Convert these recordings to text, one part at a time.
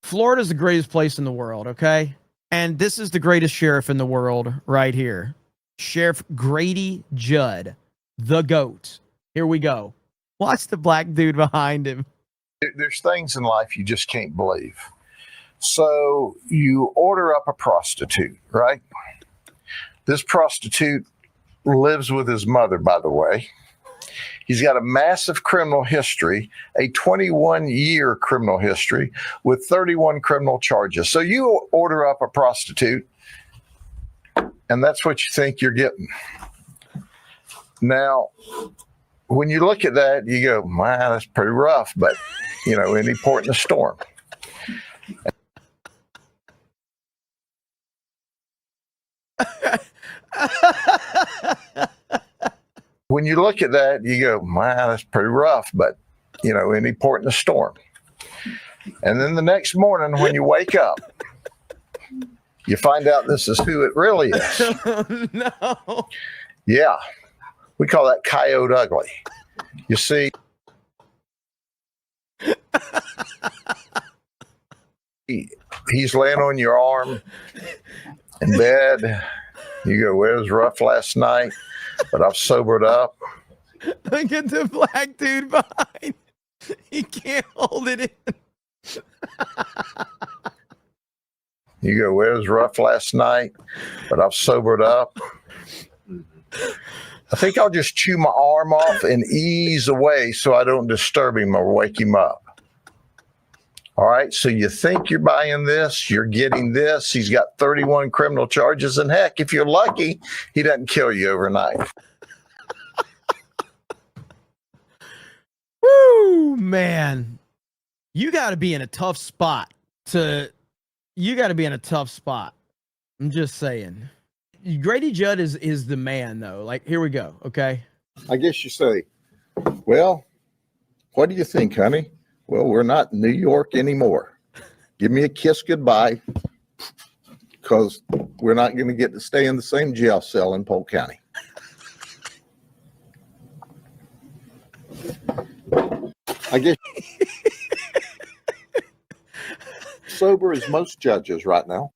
Florida's the greatest place in the world, okay? And this is the greatest sheriff in the world right here. Sheriff Grady Judd, the GOAT. Here we go. Watch the black dude behind him. There's things in life you just can't believe. So you order up a prostitute, right? This prostitute lives with his mother, by the way. He's got a massive criminal history, a 21-year criminal history with 31 criminal charges. So you order up a prostitute, and that's what you think you're getting. Now, when you look at that, you go, wow, that's pretty rough, but, you know, any port in a storm. When you look at that, you go, wow, that's pretty rough, but, you know, any port in a storm. And then the next morning when you wake up, you find out this is who it really is. No. Yeah. We call that coyote ugly. You see, he's laying on your arm in bed. You go, well, it was rough last night, but I've sobered up. Look at the black dude behind. He can't hold it in. You go, well, it was rough last night, but I've sobered up. I think I'll just chew my arm off and ease away so I don't disturb him or wake him up. All right, so you think you're buying this, you're getting this. He's got 31 criminal charges, and heck, if you're lucky, he doesn't kill you overnight. Woo, man. You got to be in a tough spot I'm just saying. Grady Judd is the man, though. Like, here we go, okay? I guess you say, well, what do you think, honey? Well, we're not in New York anymore. Give me a kiss goodbye, because we're not going to get to stay in the same jail cell in Polk County. I guess sober as most judges right now.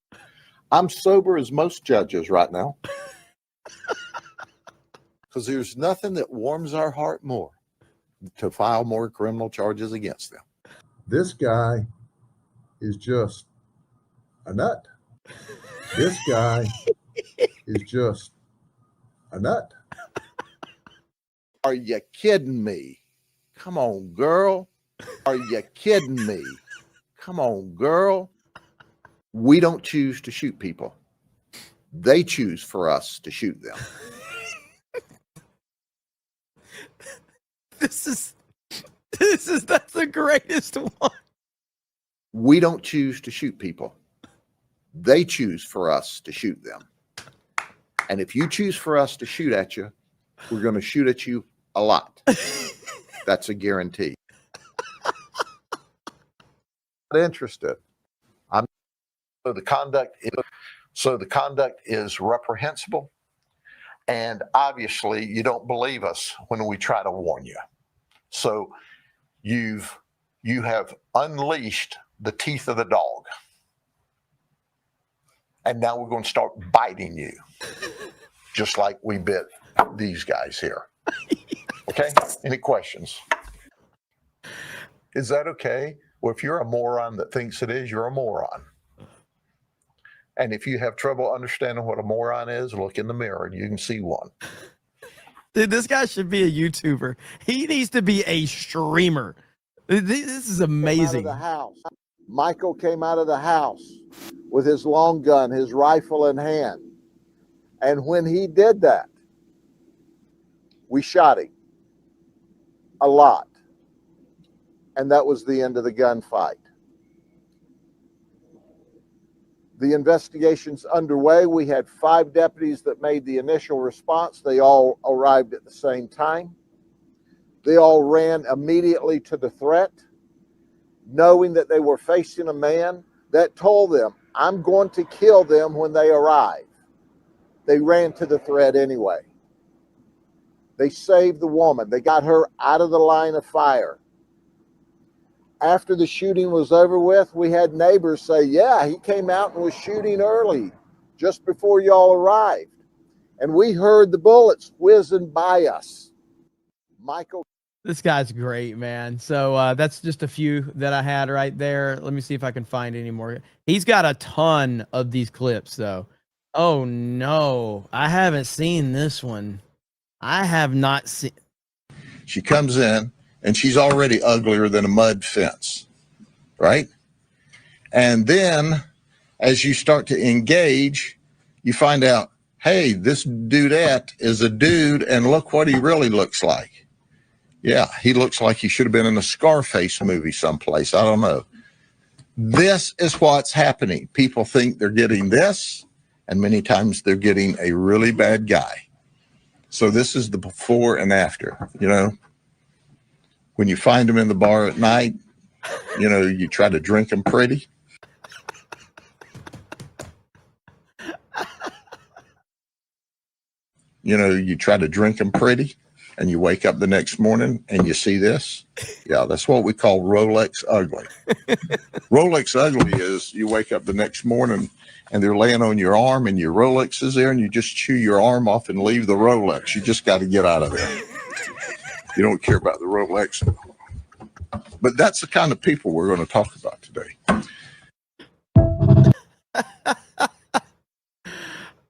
I'm sober as most judges right now. Because there's nothing that warms our heart more to file more criminal charges against them. This guy is just a nut. This guy is just a nut. Are you kidding me? Come on, girl. Are you kidding me? Come on, girl. We don't choose to shoot people. They choose for us to shoot them. That's the greatest one. We don't choose to shoot people. They choose for us to shoot them. And if you choose for us to shoot at you, we're going to shoot at you a lot. That's a guarantee. Not interested. So the conduct is reprehensible. And obviously you don't believe us when we try to warn you. So you have unleashed the teeth of the dog. And now we're going to start biting you, just like we bit these guys here. Okay? Any questions? Is that okay? Well, if you're a moron that thinks it is, you're a moron. And if you have trouble understanding what a moron is, look in the mirror and you can see one. Dude, this guy should be a YouTuber. He needs to be a streamer. This is amazing. Out of the house. Michael came out of the house with his long gun, his rifle in hand. And when he did that, we shot him a lot. And that was the end of the gunfight. The investigation's underway. We had 5 deputies that made the initial response. They all arrived at the same time. They all ran immediately to the threat, knowing that they were facing a man that told them, I'm going to kill them when they arrive. They ran to the threat anyway. They saved the woman. They got her out of the line of fire. After the shooting was over with, we had neighbors say, yeah, he came out and was shooting early, just before y'all arrived. And we heard the bullets whizzing by us. Michael. This guy's great, man. So that's just a few that I had right there. Let me see if I can find any more. He's got a ton of these clips, though. Oh, no. I haven't seen this one. I have not seen. She comes in and she's already uglier than a mud fence, right? And then as you start to engage, you find out, hey, this dudette is a dude, and look what he really looks like. Yeah, he looks like he should have been in a Scarface movie someplace. I don't know. This is what's happening. People think they're getting this, and many times they're getting a really bad guy. So this is the before and after, you know. When you find them in the bar at night, you know, you try to drink them pretty. You know, you try to drink them pretty, and you wake up the next morning and you see this. Yeah, that's what we call Rolex ugly. Rolex ugly is you wake up the next morning and they're laying on your arm and your Rolex is there, and you just chew your arm off and leave the Rolex. You just got to get out of there. You don't care about the Rolex. But that's the kind of people we're going to talk about today.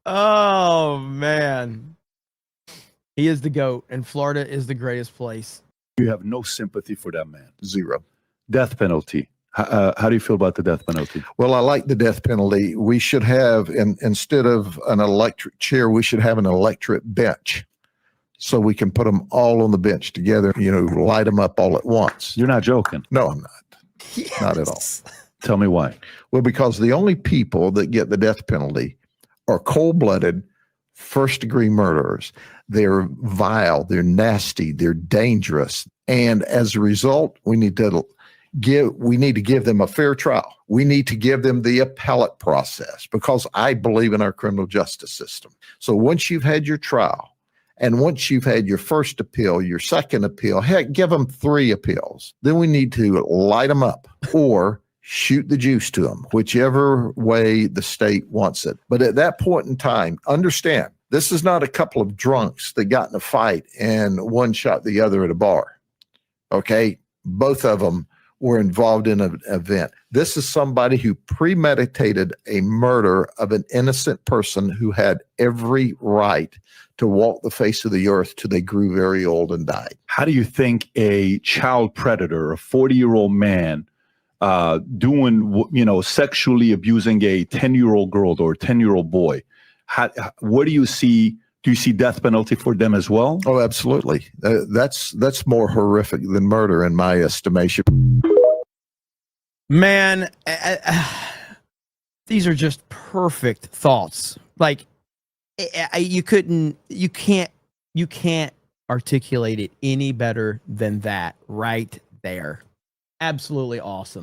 Oh, man. He is the GOAT, and Florida is the greatest place. You have no sympathy for that man. Zero. Death penalty. How do you feel about the death penalty? Well, I like the death penalty. We should have, instead of an electric chair, we should have an electric bench, so we can put them all on the bench together, you know, light them up all at once. You're not joking. No, I'm not. Yes. Not at all. Tell me why. Well, because the only people that get the death penalty are cold-blooded, first-degree murderers. They're vile, they're nasty, they're dangerous. And as a result, we need to give them a fair trial. We need to give them the appellate process, because I believe in our criminal justice system. So once you've had your trial, and once you've had your first appeal, your second appeal, heck, give them 3 appeals. Then we need to light them up or shoot the juice to them, whichever way the state wants it. But at that point in time, understand, this is not a couple of drunks that got in a fight and one shot the other at a bar. Okay? Both of them were involved in an event. This is somebody who premeditated a murder of an innocent person who had every right to walk the face of the earth till they grew very old and died. How do you think a child predator, a 40-year-old man, sexually abusing a 10-year-old girl or a 10-year-old boy, what do you see? Do you see death penalty for them as well? Oh, absolutely. That's more horrific than murder in my estimation. Man, these are just perfect thoughts. Like, you can't articulate it any better than that right there. Absolutely awesome.